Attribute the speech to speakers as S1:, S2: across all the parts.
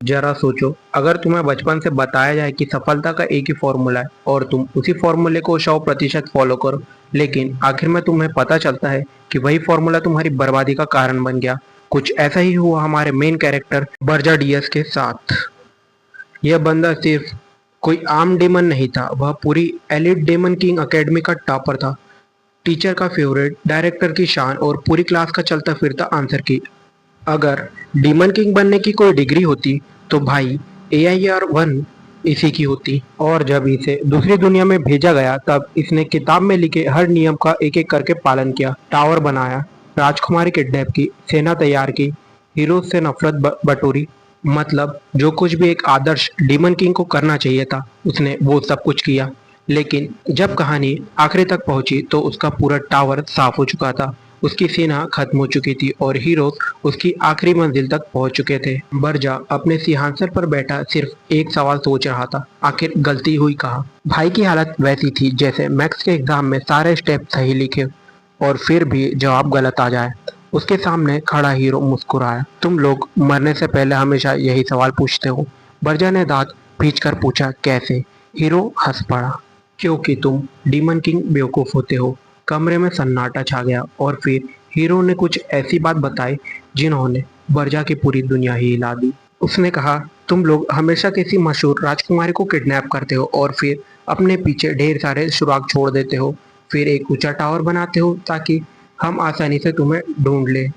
S1: जरा सोचो, अगर तुम्हें बचपन से बताया जाए कि सफलता का एक ही फॉर्मूला है और तुम उसी फॉर्मूले को 100% फॉलो करो, लेकिन आखिर में तुम्हें पता चलता है कि वही फॉर्मूला तुम्हारी बर्बादी का कारण बन गया। कुछ ऐसा ही हुआ हमारे मेन कैरेक्टर बर्जा डियस के साथ। यह बंदा सिर्फ कोई आम डेमन नहीं था, वह पूरी एलिट डेमन किंग अकेडमी का टॉपर था। टीचर का फेवरेट, डायरेक्टर की शान और पूरी क्लास का चलता फिरता आंसर की। अगर डीमन किंग बनने की कोई डिग्री होती तो भाई AIR-1 इसी की होती। और जब इसे दूसरी दुनिया में भेजा गया तब इसने किताब में लिखे हर नियम का एक एक करके पालन किया। टावर बनाया, राजकुमारी किडनैप की, सेना तैयार की, हीरोज से नफरत बटोरी। मतलब जो कुछ भी एक आदर्श डीमन किंग को करना चाहिए था उसने वो सब कुछ किया। लेकिन जब कहानी आखिरी तक पहुंची तो उसका पूरा टावर साफ हो चुका था, उसकी सेना खत्म हो चुकी थी और हीरोज उसकी आखिरी मंजिल तक पहुंच चुके थे। बर्जा अपने सिंहासन पर बैठा सिर्फ एक सवाल सोच रहा था, आखिर गलती हुई कहाँ। भाई की हालत वैसी थी जैसे मैथ्स के एग्जाम में सारे स्टेप सही लिखे और फिर भी जवाब गलत आ जाए। उसके सामने खड़ा हीरो मुस्कुराया। तुम लोग मरने से पहले हमेशा यही सवाल पूछते हो। बर्जा ने दांत खींचकर पूछा, कैसे? हीरो हंस पड़ा, क्योंकि तुम डीमन किंग बेवकूफ होते हो। कमरे में सन्नाटा छा गया और फिर हीरो ने कुछ ऐसी बात बताई जिन्होंने बर्जा की पूरी दुनिया ही हिला दी। उसने कहा, तुम लोग हमेशा किसी मशहूर राजकुमारी को किडनैप करते हो और फिर अपने पीछे ढेर सारे सुराग छोड़ देते हो। फिर एक ऊंचा टावर बनाते हो ताकि हम आसानी से तुम्हें ढूंढ लें।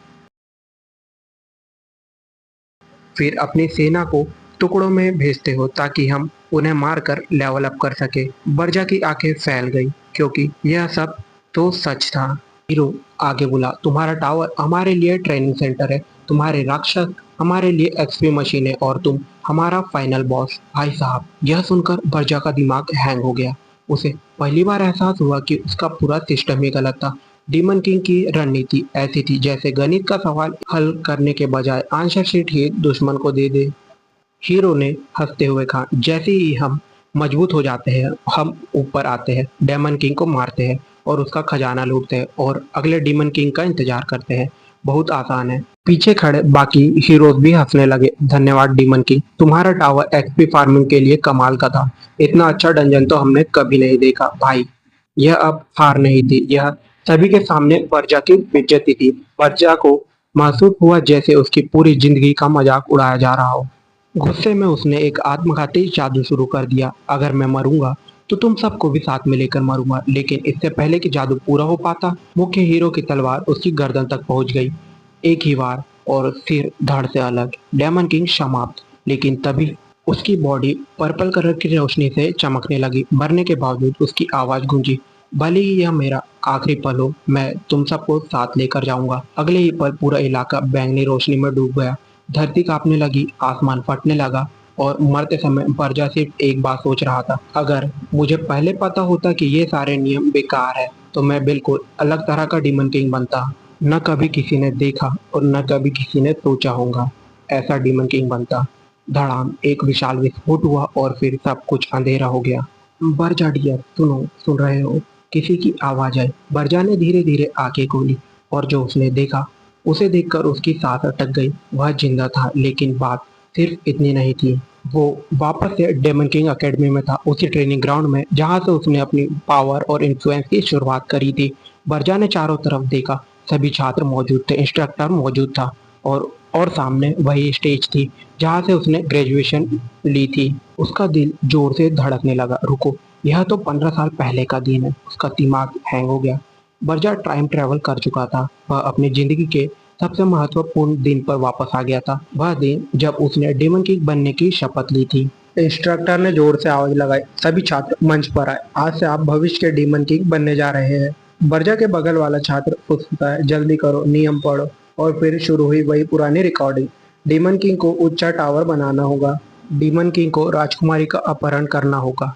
S1: फिर अपनी सेना को टुकड़ों में भेजते हो ताकि हम उन्हें मारकर लेवल अप कर सके। बर्जा की आंखें फैल गई क्योंकि यह सब तो सच था। हीरो आगे बोला, तुम्हारा टावर हमारे लिए ट्रेनिंग सेंटर है, तुम्हारे राक्षस हमारे लिए एक्सपी मशीन है और तुम हमारा फाइनल बॉस। भाई साहब, यह सुनकर बर्जा का दिमाग हैंग हो गया। उसे पहली बार एहसास हुआ कि उसका पूरा सिस्टम ही गलत था। डीमन किंग की रणनीति ऐसी थी जैसे गणित का सवाल हल करने के बजाय आंसर शीट ही दुश्मन को दे दे। हीरो ने हंसते हुए कहा, जैसे ही हम मजबूत हो जाते हैं हम ऊपर आते हैं, डेमन किंग को मारते हैं और उसका खजाना लूटते हैं और अगले डीमन किंग का इंतजार करते हैं। बहुत आसान है। पीछे खड़े बाकी हीरोज भी हंसने लगे। धन्यवाद डीमन किंग, तुम्हारा टावर एक्सपी फार्मिंग के लिए कमाल का था। इतना अच्छा डंजन तो हमने कभी नहीं देखा। भाई, यह अब हार नहीं थी, यह सभी के सामने बर्जा की बेइज्जती थी। बर्जा को महसूस हुआ जैसे उसकी पूरी जिंदगी का मजाक उड़ाया जा रहा हो। गुस्से में उसने एक आत्मघाती जादू शुरू कर दिया। अगर मैं मरूंगा तो तुम सबको भी साथ में लेकर मरूंगा, लेकिन इससे पहले कि जादू पूरा हो पाता मुख्य हीरो की तलवार उसकी गर्दन तक पहुंच गई। एक ही बार और फिर धड़ से अलग। डेमन किंग समाप्त। लेकिन तभी उसकी बॉडी पर्पल कलर की रोशनी से चमकने लगी। मरने के बावजूद उसकी आवाज गूंजी, भले ही यह मेरा आखिरी पल हो, मैं तुम सबको साथ लेकर जाऊंगा। अगले ही पल पूरा इलाका बैंगनी रोशनी में डूब गया। धरती कांपने लगी, आसमान फटने लगा और मरते समय बर्जा सिर्फ एक बात सोच रहा था, अगर मुझे पहले पता होता कि ये सारे नियम बेकार है तो मैं बिल्कुल अलग तरह का डीमन किंग बनता। न कभी किसी ने देखा और न कभी किसी ने सोचा होगा ऐसा डीमन किंग बनता। धड़ाम एक विशाल विस्फोट हुआ और फिर सब कुछ अंधेरा हो गया। बर्जा डियर, सुनो, सुन रहे हो? किसी की आवाज आई। बर्जा ने धीरे धीरे आंखें खोली और जो उसने देखा उसे देखकर उसकी सांस अटक गई। वह जिंदा था, लेकिन बात सिर्फ इतनी नहीं थी। वो वापस से डेमन किंग अकेडमी में था, उसी ट्रेनिंग ग्राउंड में जहां से उसने अपनी पावर और इन्फ्लुएंस की शुरुआत करी थी। बर्जा ने चारों तरफ देखा, सभी छात्र मौजूद थे, इंस्ट्रक्टर मौजूद था और सामने वही स्टेज थी जहां से उसने ग्रेजुएशन ली थी। उसका दिल जोर से धड़कने लगा। रुको, यह तो 15 साल पहले का दिन है। उसका दिमाग हैंग हो गया। बर्जा टाइम ट्रैवल कर चुका था। वह अपनी जिंदगी के सबसे महत्वपूर्ण दिन पर वापस आ गया था। वह दिन जब उसने डेमन किंग बनने की शपथ ली थी। इंस्ट्रक्टर ने जोर से आवाज लगाई, सभी छात्र मंच पर आए। आज से आप भविष्य के डीमन किंग बनने जा रहे हैं। बर्जा के बगल वाला छात्र फुसफुसाया, जल्दी करो, नियम पढ़ो। और फिर शुरू हुई वही पुरानी रिकॉर्डिंग। डीमन किंग को ऊंचा टावर बनाना होगा। डीमन किंग को राजकुमारी का अपहरण करना होगा।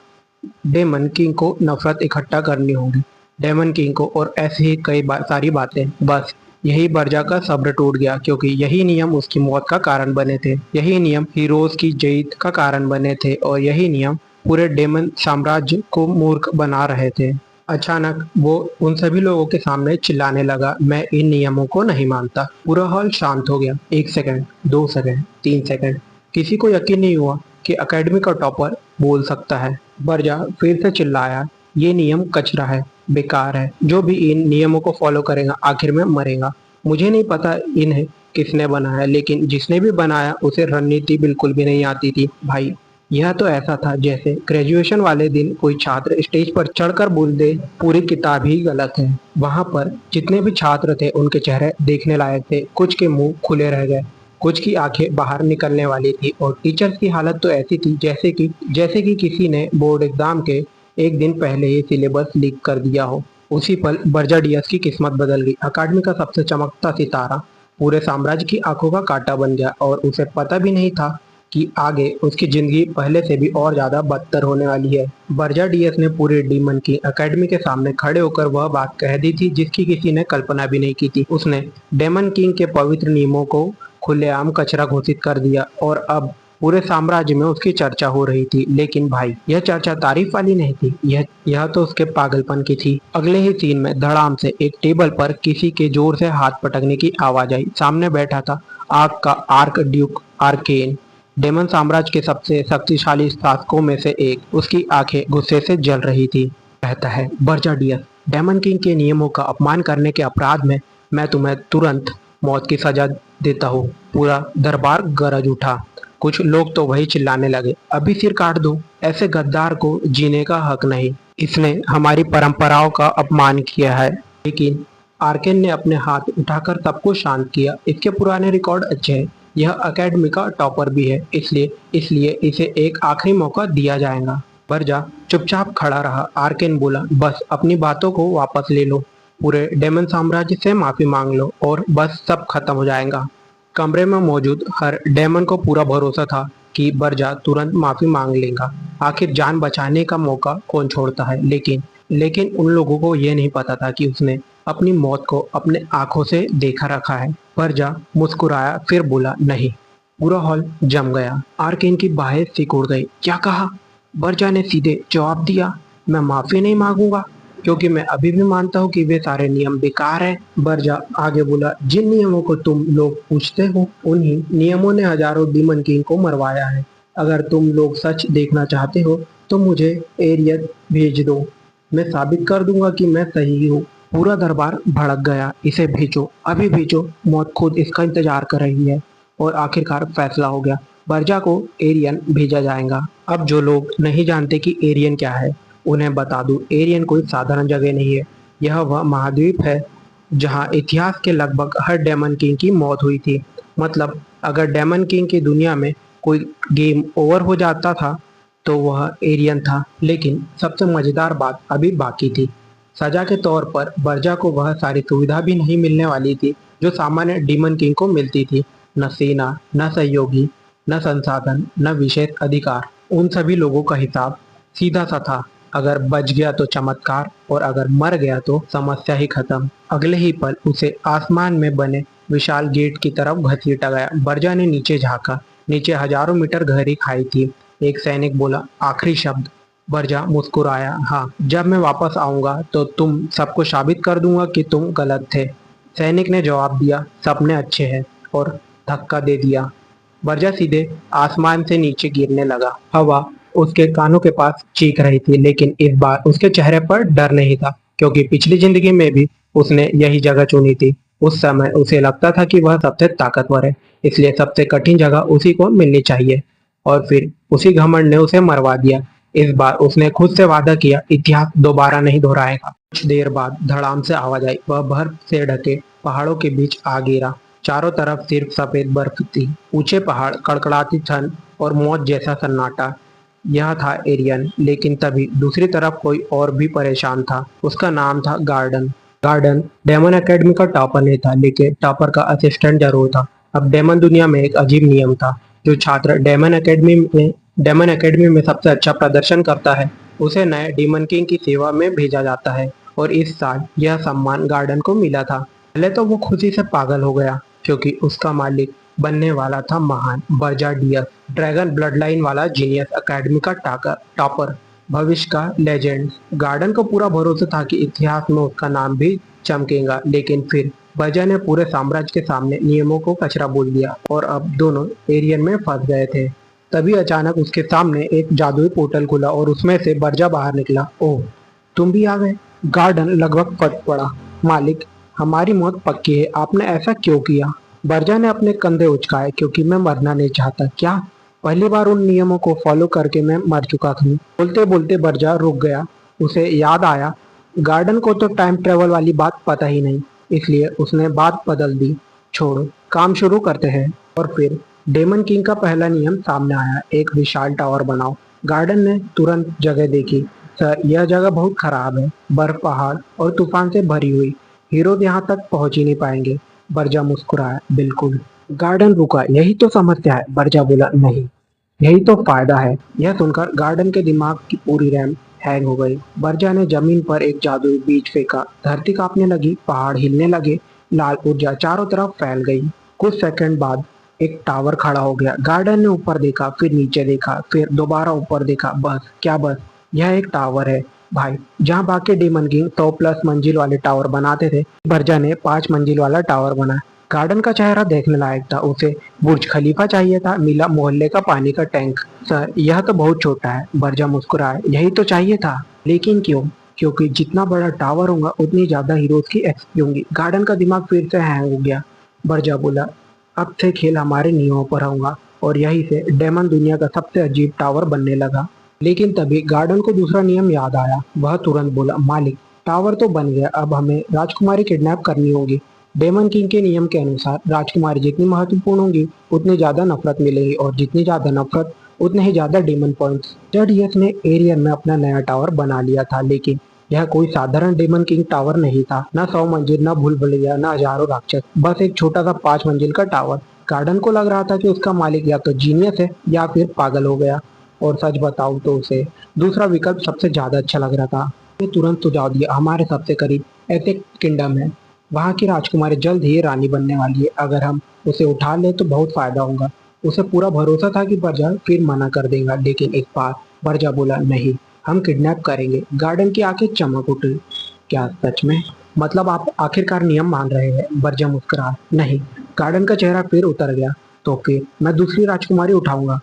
S1: डेमन किंग को नफरत इकट्ठा करनी होगी। डेमन किंग को और ऐसी ही सारी बातें। बस यही बर्जा का सब्र टूट गया, क्योंकि यही नियम उसकी मौत का कारण बने थे। यही नियम हीरोज की जीत का कारण बने थे और यही नियम पूरे डेमन साम्राज्य को मूर्ख बना रहे थे। अचानक वो उन सभी लोगों के सामने चिल्लाने लगा, मैं इन नियमों को नहीं मानता। पूरा हॉल शांत हो गया। 1 सेकंड, 2 सेकंड, 3 सेकंड। किसी को यकीन नहीं हुआ कि एकेडमी का टॉपर बोल सकता है। बर्जा फिर से चिल्लाया, ये नियम कचरा है, बेकार है। जो भी इन नियमों को फॉलो करेगा आखिर में मरेगा। मुझे नहीं पता इन्हें किसने बनाया, लेकिन जिसने भी बनाया उसे रणनीति बिल्कुल भी नहीं आती थी भाई। यह तो ऐसा था जैसे ग्रेजुएशन वाले दिन कोई छात्र स्टेज पर चढ़कर बोल दे, पूरी किताब ही गलत है। वहां पर जितने भी छात्र थे उनके चेहरे देखने लायक थे। कुछ के मुंह खुले रह गए, कुछ की आंखें बाहर निकलने वाली थी और टीचर्स की हालत तो ऐसी थी जैसे कि किसी ने बोर्ड एग्जाम के एक दिन पहले ही सिलेबस लीक कर दिया हो। उसी पल बर्जा डियस की किस्मत बदल गई। अकादमी का सबसे चमकता सितारा पूरे साम्राज्य की आंखों का कांटा बन गया और उसे पता भी नहीं था कि आगे उसकी जिंदगी पहले से भी और ज्यादा बदतर होने वाली है। बर्जा डीएस ने पूरे डीमन की एकेडमी के सामने खड़े होकर वह बात कह दी थी जिसकी किसी ने कल्पना भी नहीं की थी। उसने डेमन किंग के पवित्र नियमों को खुलेआम कचरा घोषित कर दिया और अब पूरे साम्राज्य में उसकी चर्चा हो रही थी। लेकिन भाई, यह चर्चा तारीफ वाली नहीं थी, यह तो उसके पागलपन की थी। अगले ही सीन में धड़ाम से एक टेबल पर किसी के जोर से हाथ पटकने की आवाज आई। सामने बैठा था आग का आर्क ड्यूक आर्केन, डेमन साम्राज्य के सबसे शक्तिशाली शासकों में से एक। उसकी आंखें गुस्से से जल रही थी। कहता है, बर्जा डियस, डेमन किंग के नियमों का अपमान करने के अपराध में मैं तुम्हें तुरंत मौत की सजा देता हूँ। पूरा दरबार गरज उठा। कुछ लोग तो वही चिल्लाने लगे, अभी सिर काट दो, ऐसे गद्दार को जीने का हक नहीं, इसने हमारी परंपराओं का अपमान किया है। लेकिन आर्केन ने अपने हाथ उठाकर सबको शांत किया। इसके पुराने रिकॉर्ड अच्छे हैं, यह अकेडमी का टॉपर भी है, इसलिए इसलिए इसे एक आखिरी मौका दिया जाएगा। बर्जा चुपचाप खड़ा रहा। आर्केन बोला, बस अपनी बातों को वापस ले लो, पूरे डेमन साम्राज्य से माफी मांग लो और बस सब खत्म हो जाएगा। कमरे में मौजूद हर डेमन को पूरा भरोसा था कि बर्जा तुरंत माफी मांग लेगा। आखिर जान बचाने का मौका कौन छोड़ता है। लेकिन उन लोगों को यह नहीं पता था कि उसने अपनी मौत को अपने आंखों से देखा रखा है। बर्जा मुस्कुराया, फिर बोला, नहीं। पूरा हॉल जम गया। आर्केन की बाहें सिकुड़ गई। क्या कहा? बर्जा ने सीधे जवाब दिया, मैं माफी नहीं मांगूंगा क्योंकि मैं अभी भी मानता हूँ कि वे सारे नियम बेकार हैं। बर्जा आगे बोला, जिन नियमों को तुम लोग पूछते हो उन्हीं नियमों ने हजारों डीमन किंग को मरवाया है। अगर तुम लोग सच देखना चाहते हो तो मुझे एरियत भेज दो, मैं साबित कर दूंगा कि मैं सही हूँ। पूरा दरबार भड़क गया। इसे भेजो, अभी भेजो, मौत खुद इसका इंतजार कर रही है। और आखिरकार फैसला हो गया, बर्जा को एरियन भेजा जाएगा। अब जो लोग नहीं जानते कि एरियन क्या है उन्हें बता दूं, एरियन कोई साधारण जगह नहीं है। यह वह महाद्वीप है जहां इतिहास के लगभग हर डेमन किंग की मौत हुई थी। मतलब अगर डेमन किंग की दुनिया में कोई गेम ओवर हो जाता था तो वह एरियन था। लेकिन सबसे मजेदार बात अभी बाकी थी। सजा के तौर पर बर्जा को वह सारी सुविधा भी नहीं मिलने वाली थी जो सामान्य डीमन किंग को मिलती थी। न सेना, न सहयोगी, न संसाधन, न विशेष अधिकार। उन सभी लोगों का हिसाब सीधा सा था, अगर बच गया तो चमत्कार और अगर मर गया तो समस्या ही खत्म। अगले ही पल उसे आसमान में बने विशाल गेट की तरफ घसीटा गया। बर्जा ने नीचे झांका। नीचे हजारों मीटर गहरी खाई थी। एक सैनिक बोला, आखिरी शब्द। बर्जा मुस्कुराया, हाँ, जब मैं वापस आऊंगा तो तुम सबको साबित कर दूंगा कि तुम गलत थे। सैनिक ने जवाब दिया, सपने अच्छे हैं, और धक्का दे दिया। बर्जा सीधे आसमान से नीचे गिरने लगा। हवा उसके कानों के पास चीख रही थी, लेकिन इस बार उसके चेहरे पर डर नहीं था क्योंकि पिछली जिंदगी में भी उसने यही जगह चुनी थी। उस समय उसे लगता था कि वह सबसे ताकतवर है, इसलिए सबसे कठिन जगह उसी को मिलनी चाहिए। और फिर उसी घमंड ने उसे मरवा दिया। इस बार उसने खुद से वादा किया, इतिहास दोबारा नहीं दोहराएगा। कुछ देर बाद धड़ाम से आवाज आई। वह बर्फ से ढके पहाड़ों के बीच आ गिरा। चारों तरफ सिर्फ सफेद बर्फ थी, ऊंचे पहाड़, कड़कड़ाती ठंड और मौत जैसा सन्नाटा। यह था एरियन, लेकिन तभी दूसरी तरफ कोई और भी परेशान था। उसका नाम था गार्डन। गार्डन डेमन एकेडमी का टॉपर नहीं था, लेकिन टॉपर का असिस्टेंट जरूर था। अब डेमन दुनिया में एक अजीब नियम था, जो छात्र डेमन एकेडमी में सबसे अच्छा प्रदर्शन करता है उसे नए डीमन किंग की सेवा में भेजा जाता है। और इस साल यह सम्मान गार्डन को मिला था। पहले तो वो खुशी से पागल हो गया क्योंकि उसका मालिक बनने वाला था महान बर्जा डियस, ड्रैगन ब्लड लाइन वाला जीनियस, एकेडमी का टॉपर, भविष्य का लेजेंड। गार्डन को पूरा भरोसा था कि इतिहास में उसका नाम भी चमकेगा। लेकिन फिर बर्जा ने पूरे साम्राज्य के सामने नियमों को कचरा बोल दिया और अब दोनों एरियन में फंस गए थे। तभी अचानक उसके सामने एक जादुई पोर्टल खुला और उसमें से बर्जा बाहर निकला। ओह, तुम भी आ गए। गार्डन लगभग फट पड़ा। मालिक, हमारी मौत पक्की है, आपने ऐसा क्यों किया? बर्जा ने अपने कंधे उचकाए, क्योंकि मैं मरना नहीं चाहता। क्या? पहली बार उन नियमों को फॉलो करके मैं मर चुका था। बोलते बोलते बर्जा रुक गया। उसे याद आया, गार्डन को तो टाइम ट्रेवल वाली बात पता ही नहीं, इसलिए उसने बात बदल दी। छोड़ो, काम शुरू करते हैं। और फिर डेमन किंग का पहला नियम सामने आया, एक विशाल टावर बनाओ। गार्डन ने तुरंत जगह देखी। सर, यह जगह बहुत खराब है, बर्फ, पहाड़ और तूफान से भरी हुई। हीरोज यहाँ तक पहुंच ही नहीं पाएंगे। बर्जा मुस्कुराया। बिल्कुल। गार्डन रुका। यही तो समस्या है। बर्जा बोला। नहीं, यही तो फायदा है। यह सुनकर गार्डन के दिमाग की पूरी रैम हैंग हो गई। बर्जा ने जमीन पर एक जादुई बीज फेंका। धरती कांपने लगी, पहाड़ हिलने लगे, लाल ऊर्जा चारों तरफ फैल गई। कुछ सेकंड बाद एक टावर खड़ा हो गया। गार्डन ने ऊपर देखा, फिर नीचे देखा, फिर दोबारा ऊपर देखा। बस, क्या बस? यह एक टावर है भाई। जहाँ बाकी डेमन किंग 100+ मंजिल वाले टावर बनाते थे, बर्जा ने 5 मंजिल वाला टावर बनाया। गार्डन का चेहरा देखने लायक था। उसे बुर्ज खलीफा चाहिए था, मिला मोहल्ले का पानी का टैंक। सर, यह तो बहुत छोटा है। बर्जा मुस्कुराया। यही तो चाहिए था। लेकिन क्यों? क्योंकि जितना बड़ा टावर होगा उतनी ज्यादा हीरोज की एक्सपी होंगी। गार्डन का दिमाग फिर से हैंग हो गया। बर्जा बोला, अब से खेल हमारे नियमों पर होगा। और यही से डेमन दुनिया का सबसे अजीब टावर बनने लगा। लेकिन तभी गार्डन को दूसरा नियम याद आया। वह तुरंत बोला, मालिक, टावर तो बन गया, अब हमें राजकुमारी किडनैप करनी होगी। डेमन किंग के नियम के अनुसार राजकुमारी जितनी महत्वपूर्ण होंगी उतनी ज्यादा नफरत मिलेगी, और जितनी ज्यादा नफरत उतने ही ज्यादा डेमन पॉइंट्स। जड ने एरियन में अपना नया टावर बना लिया था, लेकिन यह कोई साधारण डेमन किंग टावर नहीं था। न 100 मंजिल, न भूल भुलैया, न हजारों राक्षस, बस एक छोटा सा 5 मंजिल का टावर। गार्डन को लग रहा था कि उसका मालिक या तो जीनियस है या फिर पागल हो गया। और सच बताऊं तो उसे दूसरा विकल्प सबसे ज्यादा अच्छा लग रहा था। ये तुरंत सुझाव दिया, हमारे सबसे करीब एथिक किंगडम है, वहाँ की राजकुमारी जल्द ही रानी बनने वाली है। अगर हम उसे उठा ले तो बहुत फायदा होगा। उसे पूरा भरोसा था कि बर्जा फिर मना कर देगा, लेकिन एक बार बर्जा बोला, नहीं, हम किडनैप करेंगे। गार्डन की आंखें चमक उठी। क्या सच में? मतलब आप आखिरकार नियम मान रहे हैं? बर्जा मुस्कुरा। नहीं। गार्डन का चेहरा फिर उतर गया। तो फिर मैं दूसरी राजकुमारी उठाऊंगा।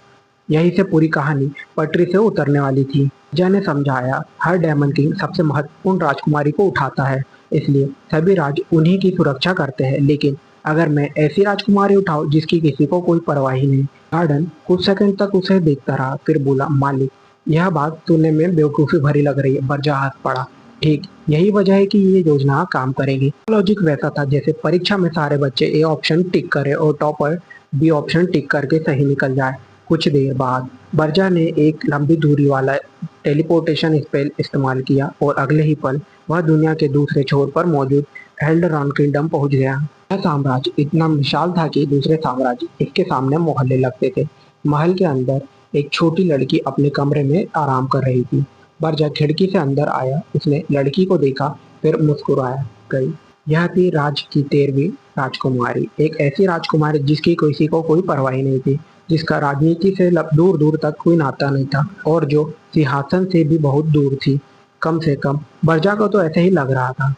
S1: यहीं से पूरी कहानी पटरी से उतरने वाली थी। बर्जा ने समझाया, हर डेमन किंग सबसे महत्वपूर्ण राजकुमारी को उठाता है, इसलिए सभी राज उन्हीं की सुरक्षा करते हैं। लेकिन अगर मैं ऐसी राजकुमारी उठाऊं जिसकी किसी को कोई परवाह ही नहीं। गार्डन कुछ सेकंड तक उसे देखता रहा, फिर बोला, मालिक, यह बात सुनने में बेवकूफी भरी लग रही है। बर्जा हंस पड़ा। ठीक, यही वजह है कि ये योजना काम करेगी। लॉजिक वैसा था जैसे परीक्षा में सारे बच्चे ए ऑप्शन टिक करे और टॉपर बी ऑप्शन टिक करके सही निकल जाए। कुछ देर बाद बर्जा ने एक लंबी दूरी वाला टेलीपोर्टेशन स्पेल इस्तेमाल किया और अगले ही पल वह दुनिया के दूसरे छोर पर मौजूद एल्डरॉन किंगडम पहुंच गया। यह साम्राज्य इतना विशाल था कि दूसरे साम्राज्य इसके सामने मोहल्ले लगते थे। महल के अंदर एक छोटी लड़की अपने कमरे में आराम कर रही थी। बर्जा खिड़की से अंदर आया, उसने लड़की को देखा, फिर मुस्कुराया गई। यह थी राज की 13वीं राजकुमारी, एक ऐसी राजकुमारी जिसकी किसी को कोई परवाह नहीं थी, जिसका राजनीति से दूर दूर तक कोई नाता नहीं था और जो सिंहासन से भी बहुत दूर थी। कम से कम बर्जा को तो ऐसे ही लग रहा था।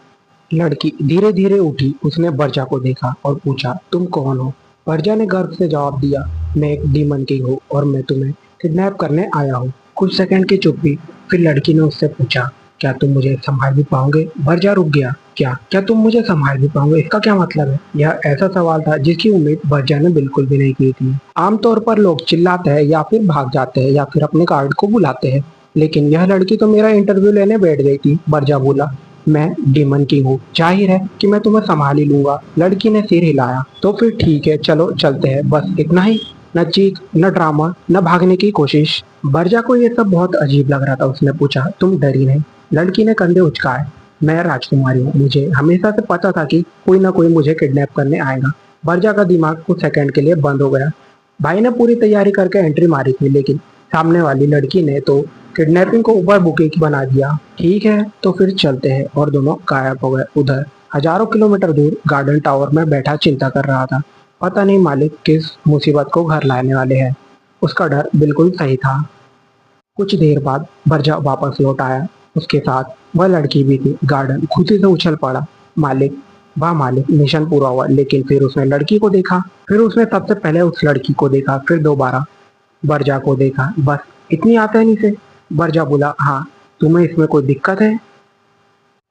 S1: लड़की धीरे धीरे उठी, उसने बर्जा को देखा और पूछा, तुम कौन हो? बर्जा ने गर्व से जवाब दिया, मैं एक डीमन किंग हूँ और मैं तुम्हें किडनैप करने आया हूँ। कुछ सेकंड की चुप्पी, फिर लड़की ने उससे पूछा, क्या तुम मुझे संभाल भी पाओगे? बर्जा रुक गया। क्या क्या तुम मुझे संभाल भी पाओगे? इसका क्या मतलब है? यह ऐसा सवाल था जिसकी उम्मीद बर्जा ने बिल्कुल भी नहीं की थी। आमतौर पर लोग चिल्लाते हैं या फिर भाग जाते हैं या फिर अपने गार्ड को बुलाते हैं, लेकिन यह लड़की तो मेरा इंटरव्यू लेने बैठ गई थी। बर्जा बोला, मैं डीमन किंग हूँ, जाहिर है कि मैं तुम्हें संभाल ही लूंगा। लड़की ने सिर हिलाया। तो फिर ठीक है, चलो चलते हैं, बस इतना ही। न चीख, न ड्रामा, न भागने की कोशिश। बर्जा को ये सब बहुत अजीब लग रहा था। उसने पूछा, तुम डरी नहीं? लड़की ने कंधे उचकाए। मैं राजकुमारी हूँ, मुझे हमेशा से पता था कि कोई ना कोई मुझे किडनैप करने आएगा। बर्जा का दिमाग कुछ सेकंड के लिए बंद हो गया। भाई ने पूरी तैयारी करके एंट्री मारी थी, लेकिन सामने वाली लड़की ने तो किडनैपिंग को ऊपर बुकिंग बना दिया। ठीक है, तो फिर चलते हैं। और दोनों गायब हो गए। उधर हजारों किलोमीटर दूर गार्डन टावर में बैठा चिंता कर रहा था। पता नहीं मालिक किस मुसीबत को घर लाने वाले हैं। उसका डर बिल्कुल सही था। कुछ देर बाद बर्जा वापस लौट आया। उसके साथ वह लड़की भी थी। गार्डन खुशी से उछल पड़ा। मालिक, वाह मालिक, मिशन पूरा हुआ। लेकिन फिर उसने लड़की को देखा। फिर उसने सबसे पहले उस लड़की को देखा, फिर दोबारा बर्जा को देखा। बस इतनी आसानी से? बर्जा बोला, हाँ। तुम्हें इसमें कोई दिक्कत है?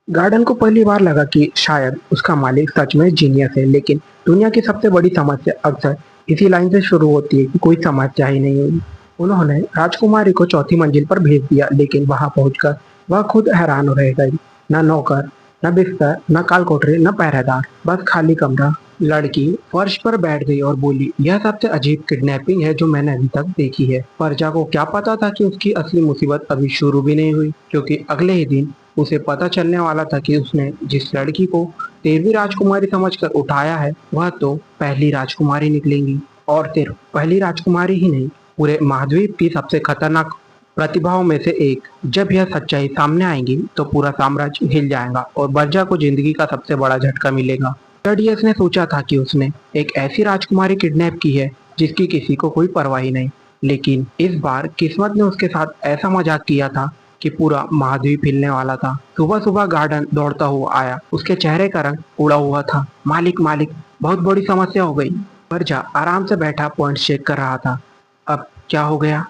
S1: गार्डन को पहली बार लगा कि शायद उसका मालिक सच में जीनियस है, लेकिन दुनिया की सबसे बड़ी समस्या अक्सर इसी लाइन से शुरू होती है कि कोई समस्या ही नहीं हुई। उन्होंने राजकुमारी को चौथी मंजिल पर भेज दिया, लेकिन वहां पहुंचकर वह खुद हैरान रह गई। न नौकर, न बिस्तर, न कालकोठरी, न पहरेदार, बस खाली कमरा। लड़की फर्श पर बैठ गई और बोली, यह सबसे अजीब किडनैपिंग है जो मैंने अभी तक देखी है। प्रजा को क्या पता था कि उसकी असली मुसीबत अभी शुरू भी नहीं हुई, क्योंकि अगले ही दिन उसे पता चलने वाला था कि उसने जिस लड़की को 13वीं राजकुमारी समझकर उठाया है, वह तो पहली राजकुमारी निकलेंगी। और सिर्फ पहली राजकुमारी ही नहीं, पूरे महाद्वीप की सबसे खतरनाक प्रतिभाओं में से एक। जब यह सच्चाई सामने आएगी तो पूरा साम्राज्य हिल जाएगा और बर्जा को जिंदगी का सबसे बड़ा झटका मिलेगा। टडियस ने सोचा था कि उसने एक ऐसी राजकुमारी किडनैप की है जिसकी किसी को कोई परवाह ही नहीं, लेकिन इस बार किस्मत ने उसके साथ ऐसा मजाक किया था कि पूरा महाद्वीप हिलने वाला था। सुबह सुबह गार्डन दौड़ता हुआ आया। उसके चेहरे का रंग उड़ा हुआ था। मालिक मालिक, बहुत बड़ी समस्या हो गई। बर्जा आराम से बैठा पॉइंट चेक कर रहा था। अब क्या हो गया?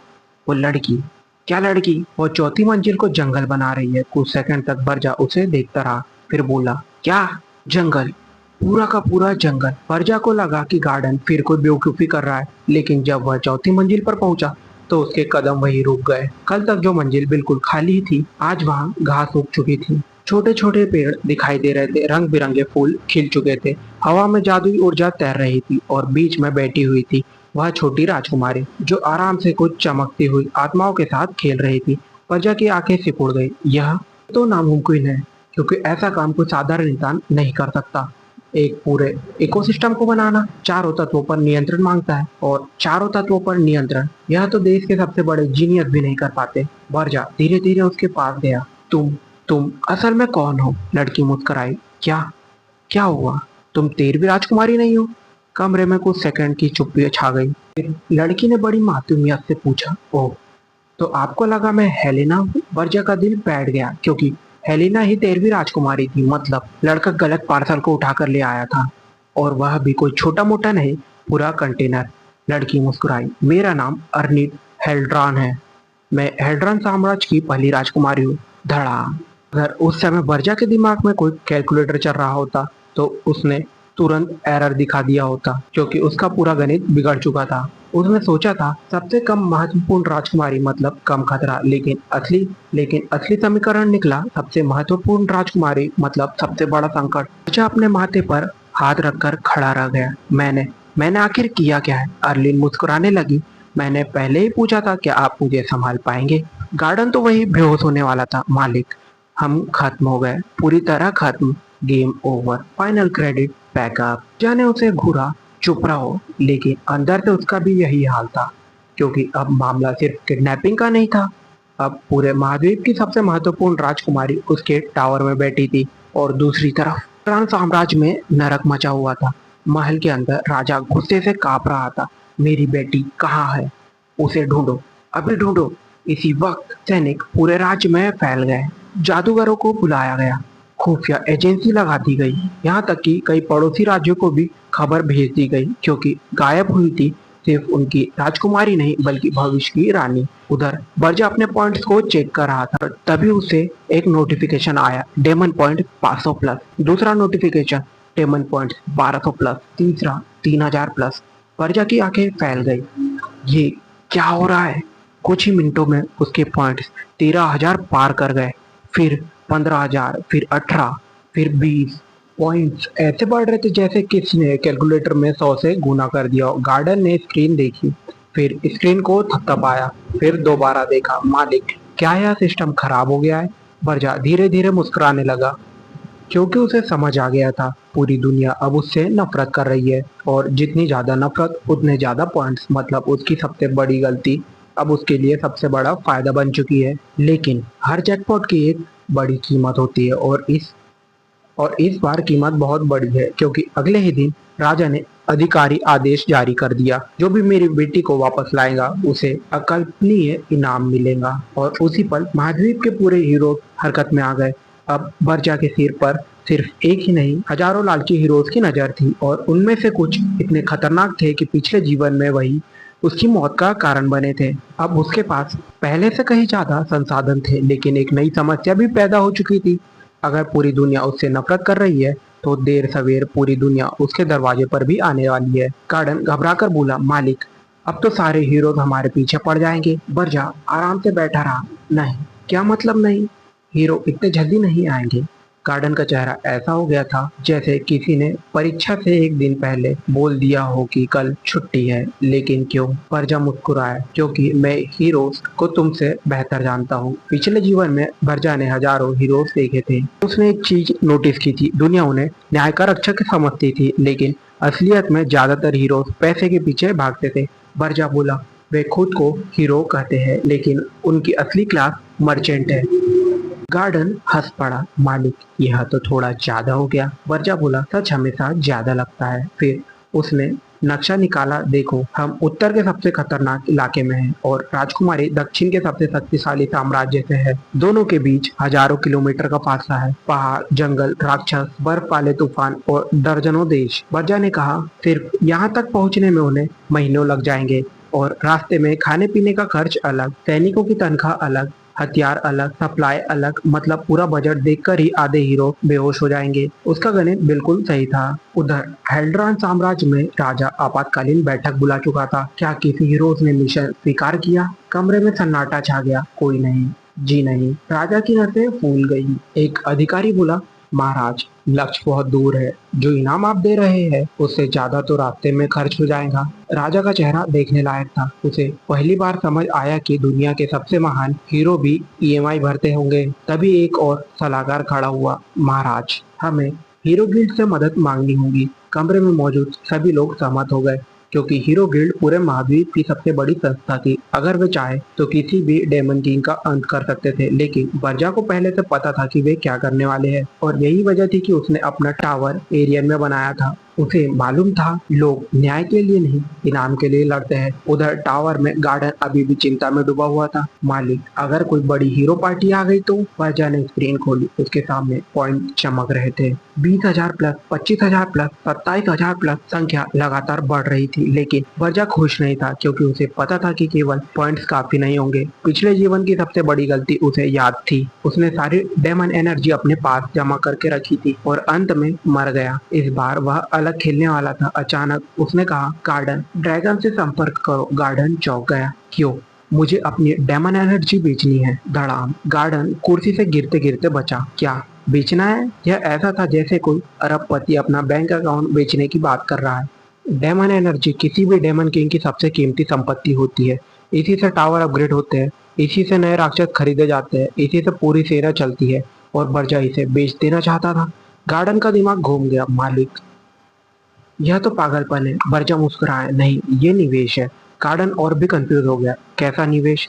S1: वो लड़की। क्या लड़की? वो चौथी मंजिल को जंगल बना रही है। कुछ सेकंड तक बर्जा उसे देखता रहा, फिर बोला, क्या जंगल? पूरा का पूरा जंगल। बर्जा को लगा कि गार्डन फिर कोई बेवकूफी कर रहा है, लेकिन जब वह चौथी मंजिल पर पहुंचा तो उसके कदम वहीं रुक गए। कल तक जो मंजिल बिल्कुल खाली थी, आज वहां घास उग चुकी थी। छोटे छोटे पेड़ दिखाई दे रहे थे, रंग बिरंगे फूल खिल चुके थे, हवा में जादुई ऊर्जा तैर रही थी और बीच में बैठी हुई थी वह छोटी राजकुमारी, जो आराम से कुछ चमकती हुई आत्माओं के साथ खेल रही थी। प्रजा की आंखें सिकुड़ गई। यह तो नामुमकिन है, क्योंकि ऐसा काम कोई साधारण इंसान नहीं कर सकता। एक पूरे इकोसिस्टम को बनाना चारों तत्वों पर नियंत्रण मांगता है, और चारों तत्वों पर नियंत्रण यह तो देश के सबसे बड़े जीनियस भी नहीं कर पाते। बर्जा धीरे धीरे उसके पास गया। तुम असल में कौन हो? लड़की मुस्कुराई। क्या? क्या हुआ? तुम 13वीं राजकुमारी नहीं हो? कमरे में कुछ सेकंड की चुप्पी छा गई। फिर लड़की ने बड़ी मासूमियत से पूछा, ओह, तो आपको लगा मैं हेलेना हूँ? बर्जा का दिल बैठ गया, क्योंकि हेलेना ही 13वीं राजकुमारी थी। मतलब लड़का गलत पार्सल को उठाकर ले आया था, और वह भी कोई छोटा मोटा नहीं, पूरा कंटेनर। लड़की मुस्कुराई। मेरा नाम अर्निट हेल्ड्रान है। मैं हेल्ड्रान साम्राज्य की पहली राजकुमारी हूँ। धड़ा। अगर उस समय बर्जा के दिमाग में कोई कैलकुलेटर चल रहा होता तो उसने तुरंत एरर दिखा दिया होता, क्योंकि उसका पूरा गणित बिगड़ चुका था। उसने सोचा था सबसे कम महत्वपूर्ण राजकुमारी मतलब कम खतरा, लेकिन असली समीकरण निकला सबसे महत्वपूर्ण राजकुमारी मतलब सबसे बड़ा संकट। बच्चा अपने माथे पर हाथ रखकर खड़ा रह गया। मैंने आखिर किया क्या है? अर्लिन मुस्कुराने लगी। मैंने पहले ही पूछा था कि आप मुझे संभाल पाएंगे। गार्डन तो वही बेहोश होने वाला था। मालिक, हम खत्म हो गए, पूरी तरह खत्म। Game over. Final credit backup. जाने उसे घूरा, चुप रहो। लेकिन अंदर से उसका भी यही हाल था, क्योंकि अब मामला सिर्फ किडनैपिंग का नहीं था। अब पूरे महाद्वीप की सबसे महत्वपूर्ण राजकुमारी उसके टावर में बैठी थी, और दूसरी तरफ ट्रांस साम्राज्य में नरक मचा हुआ था। महल के अंदर राजा गुस्से से कांप रहा था। मेरी बेटी कहाँ है? उसे ढूंढो, अभी ढूंढो। इसी वक्त सैनिक पूरे राज्य में फैल गए। जादूगरों को बुलाया गया, खुफिया एजेंसी लगा दी गई, यहाँ तक कि कई पड़ोसी राज्यों को भी खबर भेज दी गई, क्योंकि गायब हुई थी सिर्फ उनकी राजकुमारी नहीं बल्कि भविष्य की रानी। उधर बर्जा अपने पॉइंट्स को चेक कर रहा था, तभी उसे एक नोटिफिकेशन आया, डेमन पॉइंट 500 प्लस। दूसरा नोटिफिकेशन, डेमन पॉइंट 1200 प्लस। तीसरा 3000 प्लस। बर्जा की आंखें फैल गई। ये क्या हो रहा है? कुछ ही मिनटों में उसके पॉइंट्स 13,000 पार कर गए, फिर 15,000, फिर 18, फिर 20। पॉइंट्स ऐसे बढ़ रहे थे जैसे किसने कैलकुलेटर में 100 से गुना कर दिया हो। गार्डन ने स्क्रीन देखी, फिर स्क्रीन को थपथपाया, फिर दोबारा देखा। मालिक, क्या यह सिस्टम खराब हो गया है? बर्जा धीरे धीरे मुस्कुराने लगा, क्योंकि उसे समझ आ गया था पूरी दुनिया अब उससे नफरत कर रही है, और जितनी ज्यादा नफरत उतने ज्यादा पॉइंट्स। मतलब उसकी सबसे बड़ी गलती अब उसके लिए सबसे बड़ा फायदा बन चुकी है। लेकिन हर जैकपॉट की एक बड़ी कीमत होती है, और इस बार कीमत बहुत बड़ी है, क्योंकि अगले ही दिन राजा ने अधिकारी आदेश जारी कर दिया, जो भी मेरी बेटी को वापस लाएगा उसे अकल्पनीय इनाम मिलेगा। और उसी पल महाद्वीप के पूरे हीरो हरकत में आ गए। अब बर्जा के सिर पर सिर्फ एक ही नहीं, हजारों लालची हीरोज की नजर थी और उनमें से कुछ इतने खतरनाक थे कि पिछले जीवन में वही उसकी मौत का कारण बने थे। अब उसके पास पहले से कहीं ज्यादा संसाधन थे, लेकिन एक नई समस्या भी पैदा हो चुकी थी। अगर पूरी दुनिया उससे नफरत कर रही है तो देर सवेर पूरी दुनिया उसके दरवाजे पर भी आने वाली है। गार्डन घबराकर बोला, मालिक, अब तो सारे हीरोज हमारे पीछे पड़ जाएंगे। बर्जा आराम से बैठा रहा। नहीं, क्या मतलब नहीं? हीरो इतने जल्दी नहीं आएंगे। गार्डन का चेहरा ऐसा हो गया था जैसे किसी ने परीक्षा से एक दिन पहले बोल दिया हो कि कल छुट्टी है। लेकिन क्यों? बर्जा मुस्कुराया, क्योंकि मैं हीरोज को तुमसे बेहतर जानता हूँ। पिछले जीवन में बर्जा ने हजारों हीरोज देखे थे। उसने एक चीज नोटिस की थी, दुनिया उन्हें न्याय का रक्षक समझती थी, लेकिन असलियत में ज्यादातर हीरोज पैसे के पीछे भागते थे। बर्जा बोला, वे खुद को हीरो कहते हैं, लेकिन उनकी असली क्लास मर्चेंट है। गार्डन हंस पड़ा, मालिक, यह तो थोड़ा ज्यादा हो गया। बर्जा बोला, सच हमेशा ज्यादा लगता है। फिर उसने नक्शा निकाला, देखो, हम उत्तर के सबसे खतरनाक इलाके में हैं और राजकुमारी दक्षिण के सबसे शक्तिशाली साम्राज्य से है। दोनों के बीच हजारों किलोमीटर का फासला है। पहाड़, जंगल, राक्षस, बर्फ वाले तूफान और दर्जनों देश। बर्जा ने कहा, सिर्फ यहाँ तक पहुँचने में उन्हें महीनों लग जाएंगे और रास्ते में खाने पीने का खर्च अलग, सैनिकों की तनख्वाह अलग, हथियार अलग, सप्लाई अलग। मतलब पूरा बजट देखकर ही आधे हीरो बेहोश हो जाएंगे। उसका गणित बिल्कुल सही था। उधर हेल्ड्रान साम्राज्य में राजा आपातकालीन बैठक बुला चुका था। क्या किसी हीरोज ने मिशन स्वीकार किया? कमरे में सन्नाटा छा गया। कोई नहीं, जी नहीं। राजा की नसें फूल गई। एक अधिकारी बोला, महाराज, लक्ष्य बहुत दूर है। जो इनाम आप दे रहे हैं उससे ज्यादा तो रास्ते में खर्च हो जाएगा। राजा का चेहरा देखने लायक था। उसे पहली बार समझ आया कि दुनिया के सबसे महान हीरो भी ईएमआई भरते होंगे। तभी एक और सलाहकार खड़ा हुआ, महाराज, हमें हीरो गिल्ड से मदद मांगनी होगी। कमरे में मौजूद सभी लोग सहमत हो गए, क्योंकि हीरो गिल्ड पूरे महाद्वीप की सबसे बड़ी संस्था थी। अगर वे चाहे तो किसी भी डेमन किंग का अंत कर सकते थे, लेकिन बर्जा को पहले से पता था कि वे क्या करने वाले हैं और यही वजह थी कि उसने अपना टावर एरियन में बनाया था। उसे मालूम था लोग न्याय के लिए नहीं, इनाम के लिए लड़ते हैं। उधर टावर में गार्डन अभी भी चिंता में डूबा हुआ था। मालिक, अगर कोई बड़ी हीरो पार्टी आ गई तो? बर्जा ने स्क्रीन खोली। उसके सामने पॉइंट चमक रहे थे। 20,000 प्लस, 25,000 प्लस, 27,000 प्लस। संख्या लगातार बढ़ रही थी, लेकिन बर्जा खुश नहीं था, क्योंकि उसे पता था कि केवल पॉइंट्स काफी नहीं होंगे। पिछले जीवन की सबसे बड़ी गलती उसे याद थी। उसने सारी डेमन एनर्जी अपने पास जमा करके रखी थी और अंत में मर गया। इस बार वह अलग खेलने वाला था। अचानक उसने कहा, गार्डन, ड्रैगन से संपर्क करो। गार्डन चौंक गया। क्यों? मुझे अपनी डेमन एनर्जी बेचनी है। धड़ाम। गार्डन कुर्सी से गिरते गिरते बचा। क्या बेचना है? यह ऐसा था जैसे कोई अरबपति अपना बैंक अकाउंट बेचने की बात कर रहा है। डेमन एनर्जी किसी भी डेमन किंग की सबसे कीमती संपत्ति होती है। इसी से टावर अपग्रेड होते हैं, इसी से नए राक्षस खरीदे जाते हैं, इसी से पूरी सेना चलती है, और बर्जा इसे बेच देना चाहता था। गार्डन का दिमाग घूम गया। मालिक, यह तो पागलपन है। बर्जा मुस्कुराया, नहीं, ये निवेश है। गार्डन और भी कंफ्यूज हो गया। कैसा निवेश?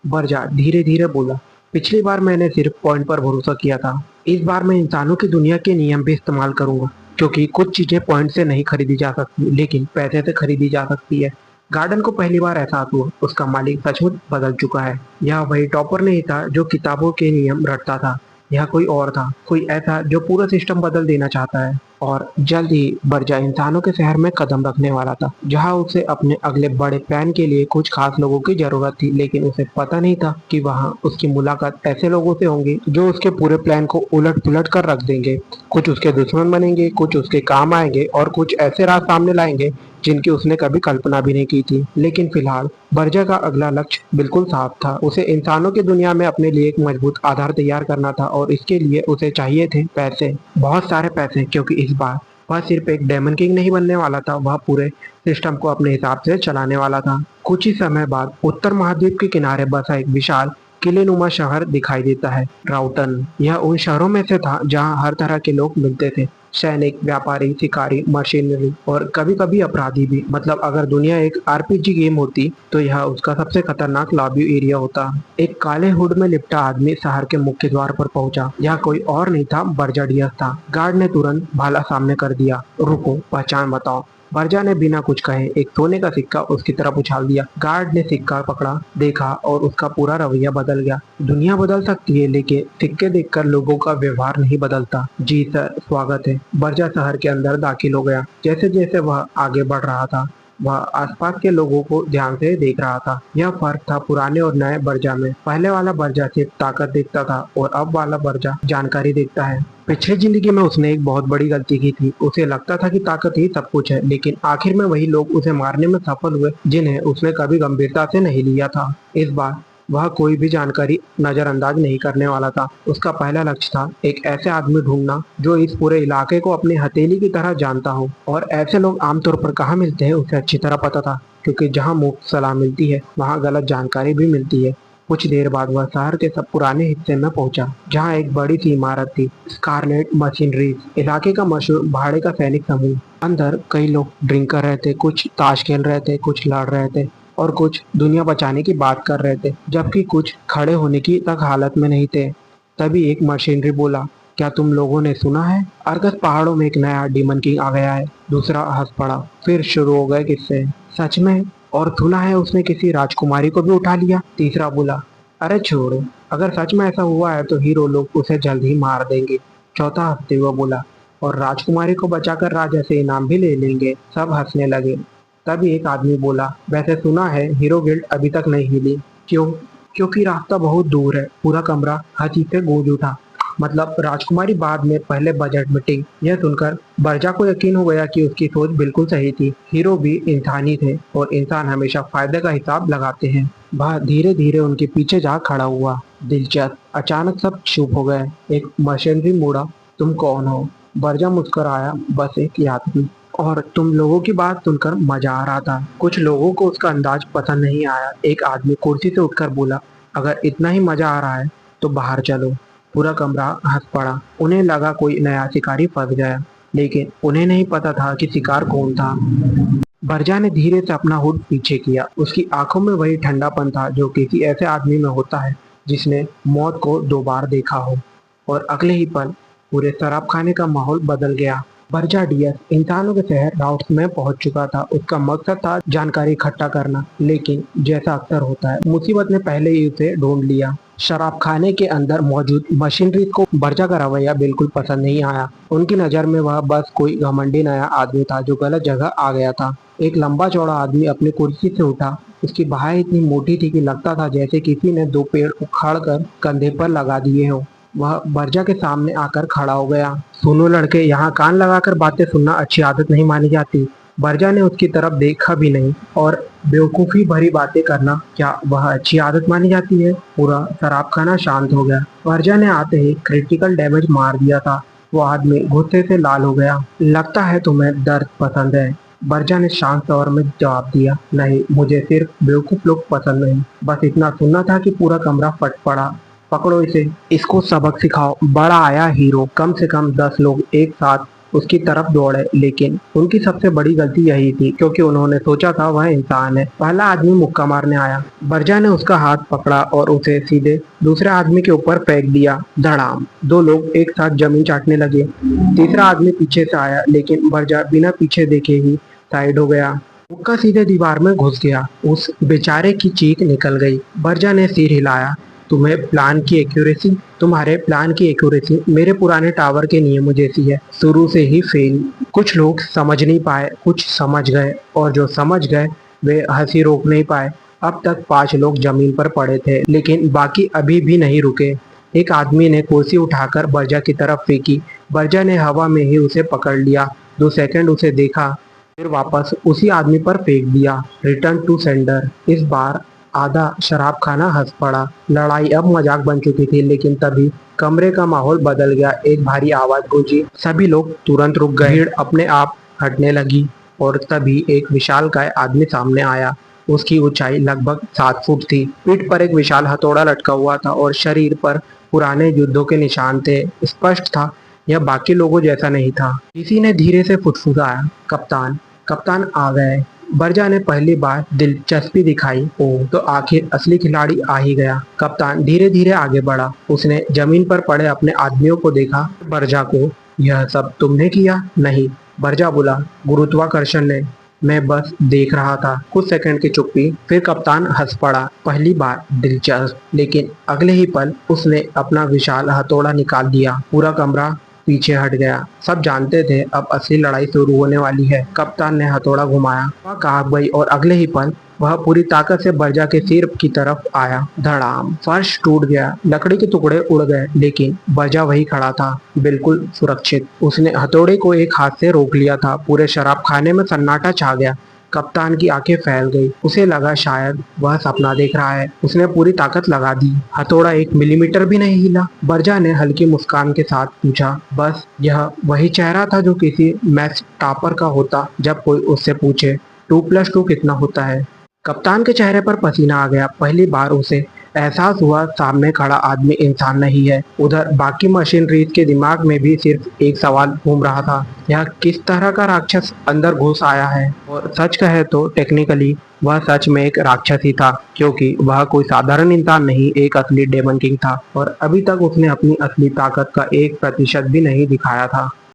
S1: बर्जा धीरे धीरे बोला, पिछली बार मैंने सिर्फ पॉइंट पर भरोसा किया था। इस बार मैं इंसानों की दुनिया के नियम भी इस्तेमाल करूंगा, क्योंकि कुछ चीजें पॉइंट से नहीं खरीदी जा सकती, लेकिन पैसे से खरीदी जा सकती है। गार्डन को पहली बार एहसास हुआ, उसका मालिक सचमुच बदल चुका है। यह वही टॉपर नहीं था जो किताबों के नियम रटता था। यह कोई और था, कोई ऐसा जो पूरा सिस्टम बदल देना चाहता है। और जल्द ही बर्जा इंसानों के शहर में कदम रखने वाला था, जहां उसे अपने अगले बड़े प्लान के लिए कुछ खास लोगों की जरूरत थी। लेकिन उसे पता नहीं था कि वहां उसकी मुलाकात ऐसे लोगों से होंगी जो उसके पूरे प्लान को उलट पुलट कर रख देंगे। कुछ उसके दुश्मन बनेंगे, कुछ उसके काम आएंगे और कुछ ऐसे राज सामने लाएंगे जिनकी उसने कभी कल्पना भी नहीं की थी। लेकिन फिलहाल बर्जा का अगला लक्ष्य बिल्कुल साफ था। उसे इंसानों की दुनिया में अपने लिए एक मजबूत आधार तैयार करना था, और इसके लिए उसे चाहिए थे पैसे, बहुत सारे पैसे, क्योंकि इस बार वह सिर्फ एक डेमन किंग नहीं बनने वाला था, वह पूरे सिस्टम को अपने हिसाब से चलाने वाला था। कुछ ही समय बाद उत्तर महाद्वीप के किनारे बसा एक विशाल किलेनुमा शहर दिखाई देता है, राउटन। यह उन शहरों में से था जहां हर तरह के लोग मिलते थे, सैनिक, व्यापारी, शिकारी, मशीनरी और कभी कभी अपराधी भी। मतलब अगर दुनिया एक आरपीजी गेम होती तो यह उसका सबसे खतरनाक लॉबी एरिया होता। एक काले हुड में लिपटा आदमी शहर के मुख्य द्वार पर पहुंचा। यह कोई और नहीं था, बर्जा डियस था। गार्ड ने तुरंत भाला सामने कर दिया। रुको, पहचान बताओ। बर्जा ने बिना कुछ कहे एक सोने का सिक्का उसकी तरफ उछाल दिया। गार्ड ने सिक्का पकड़ा, देखा और उसका पूरा रवैया बदल गया। दुनिया बदल सकती है लेकिन सिक्के देखकर लोगों का व्यवहार नहीं बदलता। जी सर, स्वागत है। बर्जा शहर के अंदर दाखिल हो गया। जैसे जैसे वह आगे बढ़ रहा था, वह आसपास के लोगों को ध्यान से देख रहा था। यह फर्क था पुराने और नए बर्जा में। पहले वाला बर्जा सिर्फ ताकत देखता था और अब वाला बर्जा जानकारी देखता है। पिछली जिंदगी में उसने एक बहुत बड़ी गलती की थी। उसे लगता था कि ताकत ही सब कुछ है, लेकिन आखिर में वही लोग उसे मारने में सफल हुए जिन्हें उसने कभी गंभीरता से नहीं लिया था। इस बार वह कोई भी जानकारी नजरअंदाज नहीं करने वाला था। उसका पहला लक्ष्य था एक ऐसे आदमी ढूंढना जो इस पूरे इलाके को अपनी हथेली की तरह जानता हो। और ऐसे लोग आमतौर पर कहाँ मिलते हैं उसे अच्छी तरह पता था, क्योंकि जहाँ मुफ्त सलाह मिलती है वहाँ गलत जानकारी भी मिलती है। कुछ देर बाद वह शहर के सब पुराने हिस्से में पहुंचा, जहां एक बड़ी सी इमारत थी, स्कारलेट मशीनरीज, इलाके का मशहूर भाड़े का सैनिक समूह। अंदर कई लोग ड्रिंक कर रहे थे, कुछ ताश खेल रहे थे, कुछ लड़ रहे थे और कुछ दुनिया बचाने की बात कर रहे थे, जबकि कुछ खड़े होने की तक हालत में नहीं थे। तभी एक मशीनरी बोला, क्या तुम लोगों ने सुना है? अर्गस पहाड़ों में एक नया डीमन किंग आ गया है। दूसरा हंस पड़ा। फिर शुरू हो गए किस्से। सच में? और सुना है उसने किसी राजकुमारी को भी उठा लिया। तीसरा बोला, अरे छोड़ो, अगर सच में ऐसा हुआ है तो हीरो लोग उसे जल्द ही मार देंगे। चौथा हंसते हुए बोला, और राजकुमारी को बचाकर राजा से इनाम भी ले लेंगे। सब हंसने लगे। तभी एक आदमी बोला, वैसे सुना है हीरो गिल्ड अभी तक नहीं हिली। क्यों? क्योंकि रास्ता बहुत दूर है। पूरा कमरा हंसी से गूंज उठा। मतलब राजकुमारी बाद में, पहले बजट मीटिंग। यह सुनकर बर्जा को यकीन हो गया कि उसकी सोच बिल्कुल सही थी। हीरो भी इंसान ही थे और इंसान हमेशा फायदे का हिसाब लगाते हैं। वह धीरे धीरे उनके पीछे जा खड़ा हुआ। दिलचस्प। अचानक सब चुप हो गए। एक मशीनरी मुड़ा। तुम कौन हो? बर्जा मुस्कुराया, बस एक यात्री। और तुम लोगों की बात सुनकर मजा आ रहा था। कुछ लोगों को उसका अंदाज पसंद नहीं आया। एक आदमी कुर्सी से उठकर बोला, अगर इतना ही मजा आ रहा है तो बाहर चलो। पूरा कमरा हंस पड़ा। उन्हें लगा कोई नया शिकारी फंस गया, लेकिन उन्हें नहीं पता था कि शिकार कौन था। बर्जा ने धीरे से अपना हुड पीछे किया। उसकी आंखों में वही ठंडापन था जो किसी ऐसे आदमी में होता है जिसने मौत को 2 बार देखा हो। और अगले ही पल पूरे शराब खाने का माहौल बदल गया। बर्जा डियस इंसानों के शहर राउट्स में पहुंच चुका था। उसका मकसद था जानकारी इकट्ठा करना, लेकिन जैसा अक्सर होता है मुसीबत ने पहले ही उसे ढूंढ लिया। शराब खाने के अंदर मौजूद मशीनरी को बर्जा का रवैया बिल्कुल पसंद नहीं आया। उनकी नज़र में वह बस कोई घमंडी नया आदमी था जो गलत जगह आ गया था। एक लंबा चौड़ा आदमी अपनी कुर्सी से उठा। उसकी बाहें इतनी मोटी थी कि लगता था जैसे किसी ने 2 पेड़ उखाड़ कर कंधे पर लगा दिए हों। वह बर्जा के सामने आकर खड़ा हो गया। सुनो लड़के, यहाँ कान लगाकर बातें सुनना अच्छी आदत नहीं मानी जाती। बर्जा ने उसकी तरफ देखा भी नहीं। और बेवकूफ़ी भरी बातें करना, क्या वह अच्छी आदत मानी जाती है? पूरा शराब खाना शांत हो गया। बर्जा ने आते ही क्रिटिकल डैमेज मार दिया था। वो आदमी गुस्से से लाल हो गया। लगता है तुम्हें दर्द पसंद है। बर्जा ने शांत स्वर में जवाब दिया, नहीं, मुझे सिर्फ बेवकूफ लोग पसंद नहीं। बस इतना सुनना था कि पूरा कमरा फट पड़ा। पकड़ो इसे, इसको सबक सिखाओ। बड़ा आया हीरो। कम से कम 10 लोग एक साथ उसकी तरफ दौड़े, लेकिन उनकी सबसे बड़ी गलती यही थी क्योंकि उन्होंने सोचा था वह इंसान है। पहला आदमी मुक्का मारने आया। बर्जा ने उसका हाथ पकड़ा और उसे सीधे दूसरे आदमी के ऊपर फेंक दिया। धड़ाम। 2 लोग एक साथ जमीन चाटने लगे। तीसरा आदमी पीछे से आया, लेकिन बर्जा बिना पीछे देखे ही साइड हो गया। मुक्का सीधे दीवार में घुस गया। उस बेचारे की चीख निकल गई। बर्जा ने सिर हिलाया। तुम्हारे प्लान की एक्यूरेसी मेरे पुराने टावर के नियमों जैसी है, शुरू से ही फेल। कुछ लोग समझ नहीं पाए, कुछ समझ गए, और जो समझ गए वे हंसी रोक नहीं पाए। अब तक 5 लोग जमीन पर पड़े थे, लेकिन बाकी अभी भी नहीं रुके। एक आदमी ने कुर्सी उठाकर बर्जा की तरफ फेंकी। बर्जा ने हवा में ही उसे पकड़ लिया। 2 सेकंड उसे देखा, फिर वापस उसी आदमी पर फेंक दिया। Return to sender. इस बार आधा शराब खाना हंस पड़ा। लड़ाई अब मजाक बन चुकी थी, लेकिन तभी कमरे का माहौल बदल गया। एक भारी आवाज गूंजी। सभी लोग तुरंत रुक गए। भीड़ अपने आप हटने लगी और तभी एक विशालकाय आदमी सामने आया। उसकी ऊंचाई लगभग 7 फुट थी। पीठ पर एक विशाल हथौड़ा लटका हुआ था और शरीर पर पुराने युद्धों के निशान थे। स्पष्ट था यह बाकी लोगों जैसा नहीं था। किसी ने धीरे से फुसफुसाया, कप्तान, कप्तान आ गए। बर्जा ने पहली बार दिलचस्पी दिखाई। ओ, तो आखिर असली खिलाड़ी आ ही गया। कप्तान धीरे धीरे आगे बढ़ा। उसने जमीन पर पड़े अपने आदमियों को देखा। बर्जा को, यह सब तुमने किया? नहीं, बर्जा बोला, गुरुत्वाकर्षण ने, मैं बस देख रहा था। कुछ सेकंड की चुप्पी, फिर कप्तान हंस पड़ा। पहली बार दिलचस्प, लेकिन अगले ही पल उसने अपना विशाल हथौड़ा निकाल लिया। पूरा कमरा पीछे हट गया। सब जानते थे अब असली लड़ाई शुरू होने वाली है। कप्तान ने हथौड़ा घुमाया, वह कांप गई और अगले ही पल वह पूरी ताकत से बर्जा के सिर की तरफ आया। धड़ाम, फर्श टूट गया, लकड़ी के टुकड़े उड़ गए, लेकिन बर्जा वही खड़ा था, बिल्कुल सुरक्षित। उसने हथौड़े को एक हाथ से रोक लिया था। पूरे शराब खाने में सन्नाटा छा गया। कप्तान की आंखें फैल गई। उसे लगा शायद वह सपना देख रहा है। उसने पूरी ताकत लगा दी। हथौड़ा 1 मिलीमीटर भी नहीं हिला। बर्जा ने हल्की मुस्कान के साथ पूछा, बस यह वही चेहरा था जो किसी मैच टॉपर का होता जब कोई उससे पूछे 2+2 कितना होता है। कप्तान के चेहरे पर पसीना आ गया। पहली बार उसे एहसास हुआ सामने खड़ा आदमी इंसान नहीं है। उधर बाकी मशीनरीज के दिमाग में भी सिर्फ एक सवाल घूम रहा था, यह किस तरह का राक्षस अंदर घुस आया है। और सच कहे तो टेक्निकली वह सच में एक राक्षस ही था, क्योंकि वह कोई साधारण इंसान नहीं, एक असली डेमन किंग था। और अभी तक उसने अपनी असली ताकत का 1% भी नहीं दिखाया था।